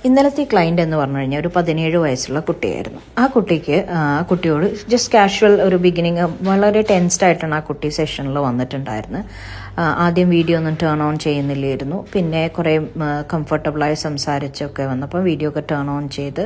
ഇന്നലത്തെ ക്ലയൻറ്റ് എന്ന് പറഞ്ഞു കഴിഞ്ഞാൽ ഒരു 17 വയസ്സുള്ള കുട്ടിയായിരുന്നു. ആ കുട്ടിയോട് ജസ്റ്റ് കാഷ്വൽ ഒരു ബിഗിനിങ് വളരെ ടെൻസ്ഡ് ആയിട്ടാണ് ആ കുട്ടി സെഷനിൽ വന്നിട്ടുണ്ടായിരുന്നത്. ആദ്യം വീഡിയോ ഒന്നും ടേൺ ഓൺ ചെയ്യുന്നില്ലായിരുന്നു. പിന്നെ കുറേ കംഫർട്ടബിളായി സംസാരിച്ചൊക്കെ വന്നപ്പോൾ വീഡിയോ ഒക്കെ ടേൺ ഓൺ ചെയ്ത്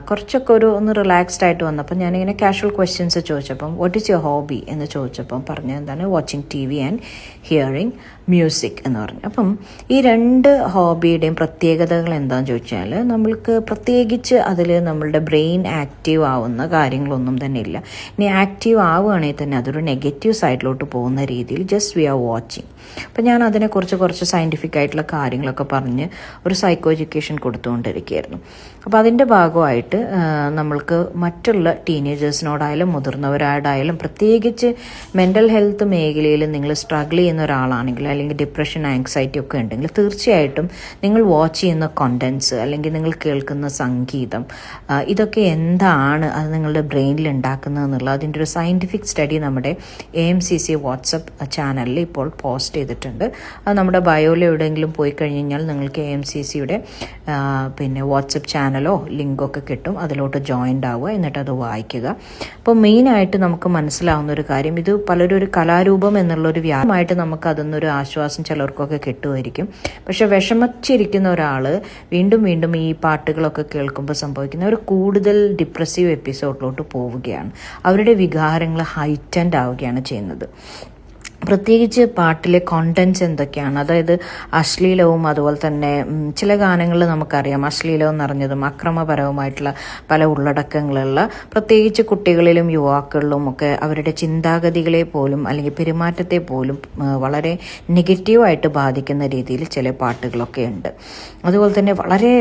കുറച്ചൊക്കെ ഒന്ന് റിലാക്സ്ഡ് ആയിട്ട് വന്നപ്പോൾ ഞാനിങ്ങനെ കാഷ്വൽ ക്വസ്റ്റ്യൻസ് ചോദിച്ചപ്പം വാട്ട് ഈസ് യുവർ ഹോബി എന്ന് ചോദിച്ചപ്പം പറഞ്ഞ എന്താണ് watching TV and hearing music എന്ന് പറഞ്ഞു. അപ്പം ഈ രണ്ട് ഹോബിയുടെയും പ്രത്യേകതകൾ എന്താണെന്ന് ചോദിച്ചാൽ നമ്മൾക്ക് പ്രത്യേകിച്ച് അതിൽ നമ്മളുടെ ബ്രെയിൻ ആക്റ്റീവ് ആവുന്ന കാര്യങ്ങളൊന്നും തന്നെ ഇല്ല. ഇനി ആക്റ്റീവ് ആവുകയാണെങ്കിൽ തന്നെ അതൊരു നെഗറ്റീവ് സൈഡിലോട്ട് പോകുന്ന രീതിയിൽ ജസ്റ്റ് വി ആർ വാച്ചിങ്. അപ്പം ഞാൻ അതിനെക്കുറിച്ച് കുറച്ച് സയൻറ്റിഫിക് ആയിട്ടുള്ള കാര്യങ്ങളൊക്കെ പറഞ്ഞ് ഒരു സൈക്കോ എഡ്യൂക്കേഷൻ കൊടുത്തുകൊണ്ടിരിക്കുകയായിരുന്നു. അപ്പോൾ അതിൻ്റെ ഭാഗമായിട്ട് നമ്മൾക്ക് മറ്റുള്ള ടീനേജേഴ്സിനോടായാലും മുതിർന്നവരോടായാലും പ്രത്യേകിച്ച് മെൻ്റൽ ഹെൽത്ത് മേഖലയിൽ നിങ്ങൾ സ്ട്രഗിൾ ചെയ്യുന്ന ഒരാളാണെങ്കിൽ അല്ലെങ്കിൽ ഡിപ്രഷൻ ആങ്സൈറ്റി ഒക്കെ ഉണ്ടെങ്കിൽ തീർച്ചയായിട്ടും നിങ്ങൾ വാച്ച് ചെയ്യുന്ന കോണ്ടൻസ് അല്ലെങ്കിൽ നിങ്ങൾ കേൾക്കുന്ന സംഗീതം ഇതൊക്കെ എന്താണ് അത് നിങ്ങളുടെ ബ്രെയിനിൽ ഉണ്ടാക്കുന്നതെന്നുള്ള അതിൻ്റെ ഒരു സയൻറ്റിഫിക് സ്റ്റഡി നമ്മുടെ AMCC വാട്സപ്പ് ചാനലിൽ ഇപ്പോൾ പോസ്റ്റ് ചെയ്തിട്ടുണ്ട്. അത് നമ്മുടെ ബയോയിൽ എവിടെയെങ്കിലും പോയി കഴിഞ്ഞ് കഴിഞ്ഞാൽ നിങ്ങൾക്ക് AMCCയുടെ പിന്നെ വാട്സപ്പ് ചാനലോ ലിങ്കോ ഒക്കെ കിട്ടും. അതിലോട്ട് ജോയിൻ്റ് ആവുക, എന്നിട്ട് അത് വായിക്കുക. അപ്പോൾ മെയിനായിട്ട് നമുക്ക് മനസ്സിലാവുന്ന ഒരു കാര്യം, ഇത് പലരും ഒരു കലാരൂപം എന്നുള്ളൊരു വ്യാപമായിട്ട് നമുക്ക് അതൊന്നൊരു ആശ്വാസം ചിലർക്കൊക്കെ കിട്ടുമായിരിക്കും. പക്ഷെ വിഷമിച്ചിരിക്കുന്ന ഒരാൾ വീണ്ടും വീണ്ടും ഈ പാട്ടുകളൊക്കെ കേൾക്കുമ്പോൾ സംഭവിക്കുന്ന ഒരു കൂടുതൽ ഡിപ്രസീവ് എപ്പിസോഡിലോട്ട് പോവുകയാണ്. അവരുടെ വികാരങ്ങൾ ഹൈറ്റൻഡ് ആവുകയാണ് ചെയ്യുന്നത്. പ്രത്യേകിച്ച് പാട്ടിലെ കോണ്ടൻറ്റ്സ് എന്തൊക്കെയാണ്, അതായത് അശ്ലീലവും അതുപോലെ തന്നെ ചില ഗാനങ്ങളിൽ നമുക്കറിയാം അശ്ലീലവും നിറഞ്ഞതും അക്രമപരവുമായിട്ടുള്ള പല ഉള്ളടക്കങ്ങളുള്ള, പ്രത്യേകിച്ച് കുട്ടികളിലും യുവാക്കളിലും ഒക്കെ അവരുടെ ചിന്താഗതികളെ പോലും അല്ലെങ്കിൽ പെരുമാറ്റത്തെ പോലും വളരെ നെഗറ്റീവായിട്ട് ബാധിക്കുന്ന രീതിയിൽ ചില പാട്ടുകളൊക്കെ ഉണ്ട്. അതുപോലെ തന്നെ വളരെ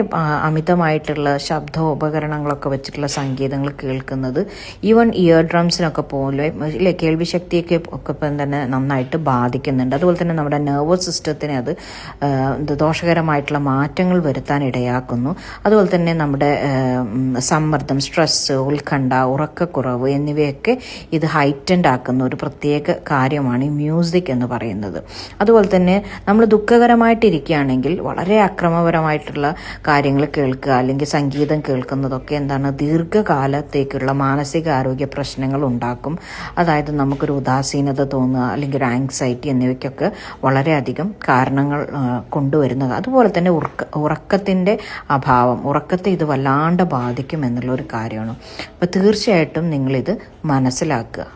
അമിതമായിട്ടുള്ള ശബ്ദോപകരണങ്ങളൊക്കെ വെച്ചിട്ടുള്ള സംഗീതങ്ങൾ കേൾക്കുന്നത് ഈവൻ ഇയർ ഡ്രംസിനൊക്കെ പോലെ കേൾവിശക്തിയൊക്കെ ഒക്കെ തന്നെ നന്നായിട്ട് ബാധിക്കുന്നുണ്ട്. അതുപോലെ തന്നെ നമ്മുടെ നെർവസ് സിസ്റ്റത്തിനെ അത് ദോഷകരമായിട്ടുള്ള മാറ്റങ്ങൾ വരുത്താൻ ഇടയാക്കുന്നു. അതുപോലെ തന്നെ നമ്മുടെ സമ്മർദ്ദം, സ്ട്രെസ്സ്, ഉത്കണ്ഠ, ഉറക്കക്കുറവ് എന്നിവയൊക്കെ ഇത് ഹൈറ്റൻഡ് ആക്കുന്ന ഒരു പ്രത്യേക കാര്യമാണ് ഈ മ്യൂസിക് എന്ന് പറയുന്നത്. അതുപോലെ തന്നെ നമ്മൾ ദുഃഖകരമായിട്ടിരിക്കുകയാണെങ്കിൽ വളരെ അക്രമപരമായിട്ടുള്ള കാര്യങ്ങൾ കേൾക്കുക അല്ലെങ്കിൽ സംഗീതം കേൾക്കുന്നതൊക്കെ എന്താണ് ദീർഘകാലത്തേക്കുള്ള മാനസികാരോഗ്യ പ്രശ്നങ്ങൾ ഉണ്ടാക്കും. അതായത് നമുക്കൊരു ഉദാസീനത തോന്നുക അല്ലെങ്കിൽ ഒരു ആങ്സൈറ്റി എന്നിവയ്ക്കൊക്കെ വളരെയധികം കാരണങ്ങൾ കൊണ്ടുവരുന്നത്. അതുപോലെ തന്നെ ഉറക്കത്തിൻ്റെ അഭാവം, ഉറക്കത്തെ ഇത് വല്ലാണ്ട് ബാധിക്കും എന്നുള്ളൊരു കാര്യമാണ്. അപ്പോൾ തീർച്ചയായിട്ടും നിങ്ങളിത് മനസ്സിലാക്കുക.